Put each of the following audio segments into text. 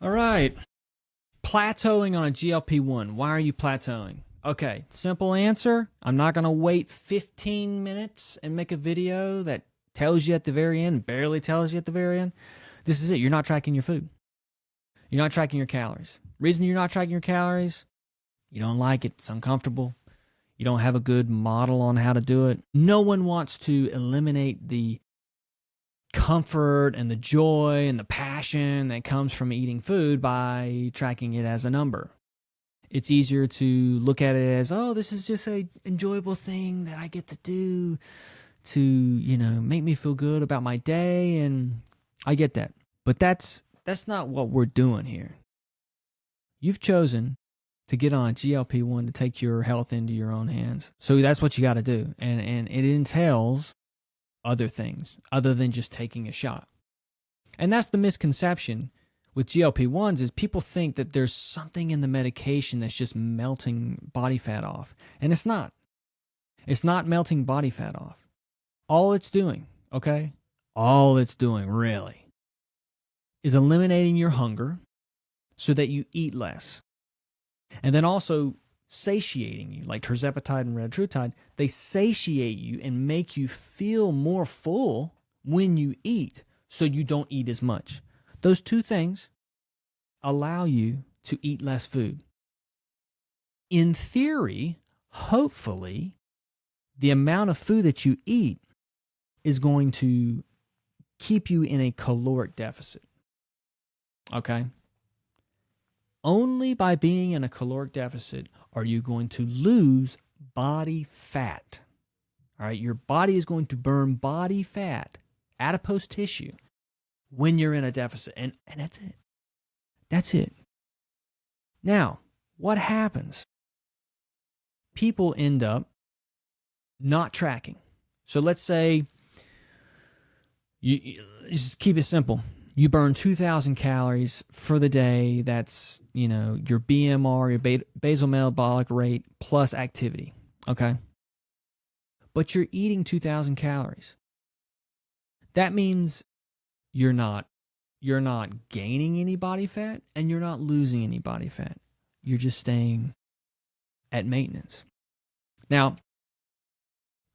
All right. Plateauing on a GLP-1. Why are you plateauing? Okay, simple answer. I'm not going to wait 15 minutes and make a video that tells you at the very end, barely tells you at the very end. This is it. You're not tracking your food. You're not tracking your calories. Reason you're not tracking your calories, you don't like it. It's uncomfortable. You don't have a good model on how to do it. No one wants to eliminate the comfort and the joy and the passion that comes from eating food by tracking it as a number. It's easier to look at it as, oh, this is just an enjoyable thing that I get to do to, make me feel good about my day. And I get that. But that's not what we're doing here. You've chosen to get on GLP-1 to take your health into your own hands. So that's what you got to do. And it entails other things other than just taking a shot. And that's the misconception with GLP-1s is people think that there's something in the medication that's just melting body fat off. And it's not. It's not melting body fat off. All it's doing, okay? All it's doing really is eliminating your hunger so that you eat less. And then also satiating you, like Tirzepatide and Retatrutide, they satiate you and make you feel more full when you eat, so you don't eat as much. Those two things allow you to eat less food. In theory, hopefully, the amount of food that you eat is going to keep you in a caloric deficit. Okay? Only by being in a caloric deficit are you going to lose body fat. All right, your body is going to burn body fat, adipose tissue, when you're in a deficit. And that's it. That's it. Now, what happens? People end up not tracking. So let's say, you just keep it simple. You burn 2,000 calories for the day. That's, your BMR, your basal metabolic rate plus activity. Okay. But you're eating 2,000 calories. That means you're not gaining any body fat and you're not losing any body fat. You're just staying at maintenance. Now,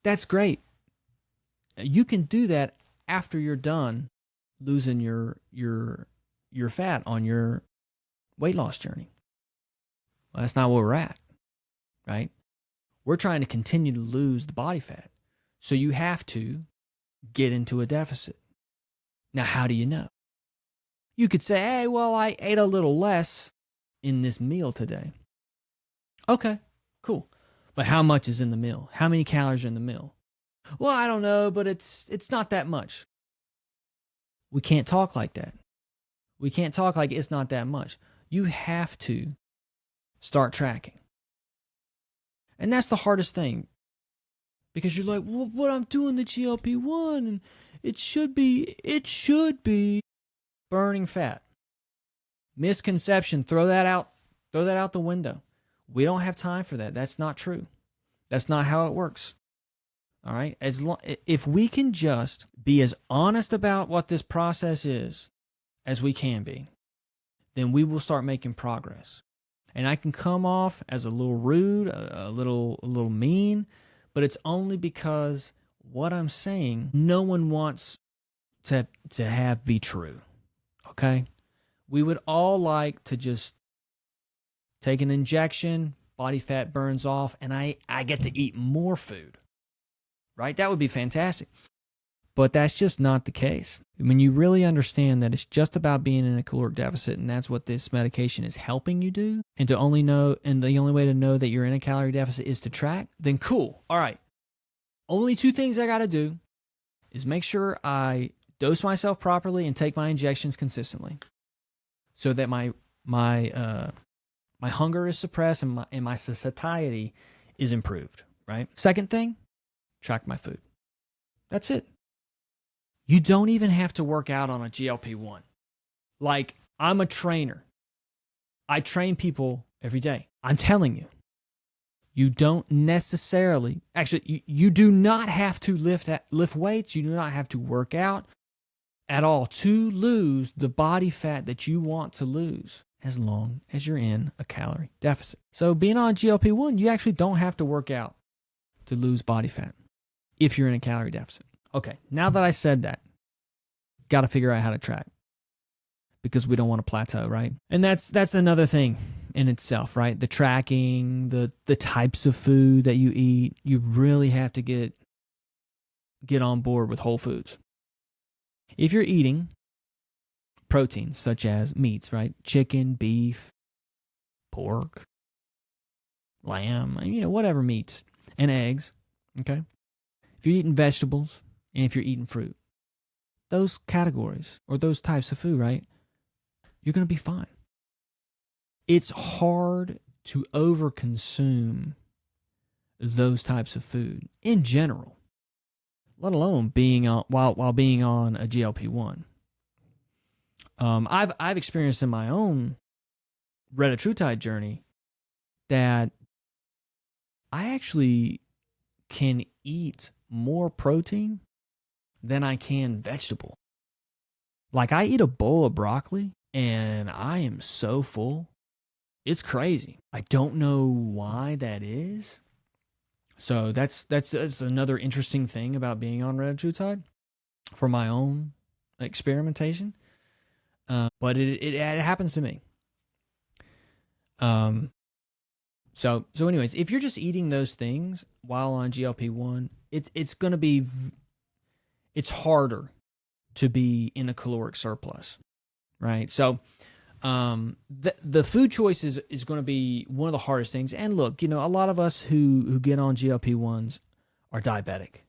that's great. You can do that after you're done losing your fat on your weight loss journey. Well, that's not where we're at, right? We're trying to continue to lose the body fat. So you have to get into a deficit. Now, how do you know? You could say, hey, well, I ate a little less in this meal today. Okay, cool. But how much is in the meal? How many calories are in the meal? Well, I don't know, but it's not that much. We can't talk like that. We can't talk like it's not that much. You have to start tracking. And that's the hardest thing. Because you're like, well, what I'm doing the GLP-1 and it should be burning fat. Misconception, throw that out the window. We don't have time for that. That's not true. That's not how it works. All right? If we can just be as honest about what this process is as we can be, then we will start making progress. And I can come off as a little rude, a little mean, but it's only because what I'm saying, no one wants to have be true. Okay? We would all like to just take an injection, body fat burns off, and I get to eat more food. Right? That would be fantastic. But that's just not the case. When you really understand that it's just about being in a caloric deficit and that's what this medication is helping you do, and the only way to know that you're in a calorie deficit is to track, then cool. All right. Only two things I got to do is make sure I dose myself properly and take my injections consistently so that my hunger is suppressed and my satiety is improved, right? Second thing, track my food. That's it. You don't even have to work out on a GLP-1. Like, I'm a trainer. I train people every day. I'm telling you, you don't necessarily, actually, you do not have to lift weights. You do not have to work out at all to lose the body fat that you want to lose, as long as you're in a calorie deficit. So being on GLP-1, you actually don't have to work out to lose body fat if you're in a calorie deficit. Okay, now that I said that, got to figure out how to track, because we don't want to plateau, right? And that's another thing in itself, right? The tracking, the types of food that you eat. You really have to get on board with whole foods. If you're eating proteins such as meats, right? Chicken, beef, pork, lamb, whatever meats, and eggs, okay? If you're eating vegetables and if you're eating fruit, those categories or those types of food, right? You're going to be fine. It's hard to overconsume those types of food in general, let alone being on while being on a GLP-1. I've experienced in my own Retatrutide journey that I actually can eat more protein than I can vegetable. Like, I eat a bowl of broccoli and I am so full. It's crazy. I don't know why that is. So that's another interesting thing about being on Retatrutide for my own experimentation. But it happens to me. So anyways, if you're just eating those things while on GLP-1, it's harder to be in a caloric surplus, right? So the food choice is going to be one of the hardest things. And look, a lot of us who get on GLP-1s are diabetic,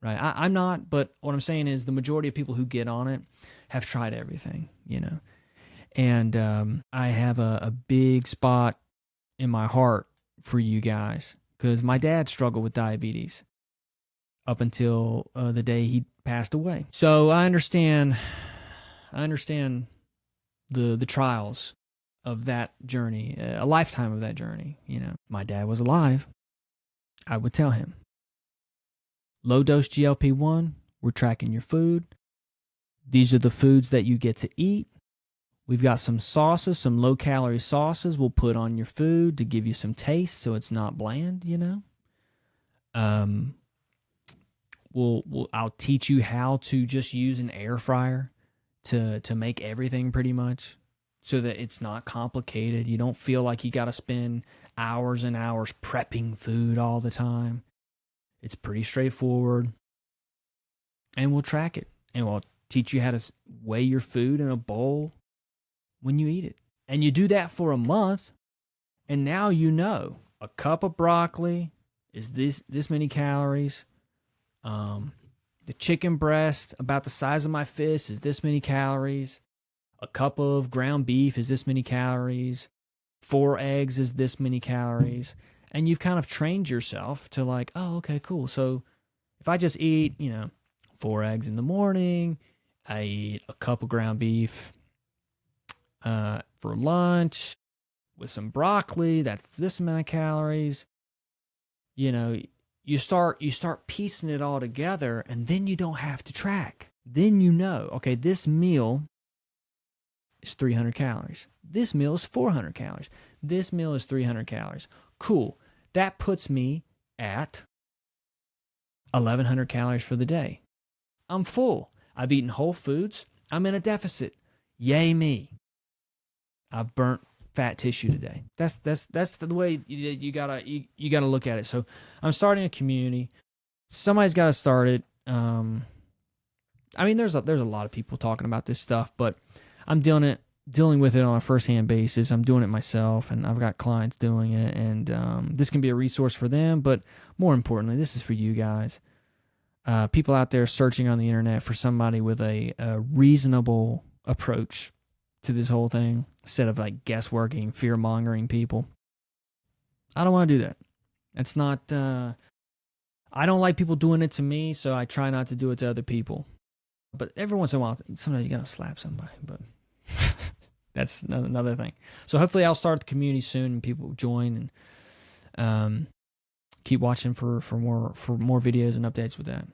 right? I'm not, but what I'm saying is the majority of people who get on it have tried everything, And I have a big spot in my heart for you guys, because my dad struggled with diabetes up until the day he passed away. So I understand the trials of that journey, a lifetime of that journey. My dad was alive, I would tell him, low dose GLP-1, we're tracking your food. These are the foods that you get to eat. We've got some sauces, some low-calorie sauces we'll put on your food to give you some taste so it's not bland, I'll teach you how to just use an air fryer to make everything pretty much, so that it's not complicated. You don't feel like you got to spend hours and hours prepping food all the time. It's pretty straightforward. And we'll track it. And we'll teach you how to weigh your food in a bowl when you eat it. And you do that for a month, and now a cup of broccoli is this many calories. The chicken breast, about the size of my fist, is this many calories. A cup of ground beef is this many calories. 4 eggs is this many calories. And you've kind of trained yourself to like, oh, okay, cool. So if I just eat, 4 eggs in the morning, I eat a cup of ground beef for lunch with some broccoli, that's this amount of calories. You start piecing it all together, and then you don't have to track. Then okay, this meal is 300 calories. This meal is 400 calories. This meal is 300 calories. Cool. That puts me at 1,100 calories for the day. I'm full. I've eaten whole foods. I'm in a deficit. Yay me. I've burnt fat tissue today. That's the way you gotta look at it. So I'm starting a community. Somebody's got to start it. There's a lot of people talking about this stuff, but I'm dealing with it on a first-hand basis. I'm doing it myself, and I've got clients doing it, and this can be a resource for them, but more importantly, this is for you guys. People out there searching on the internet for somebody with a reasonable approach to this whole thing, instead of like guessworking, fear-mongering people. I don't want to do that. It's not, I don't like people doing it to me, so I try not to do it to other people. But every once in a while, sometimes you got to slap somebody, but that's another thing. So hopefully I'll start the community soon and people join, and keep watching for more videos and updates with that.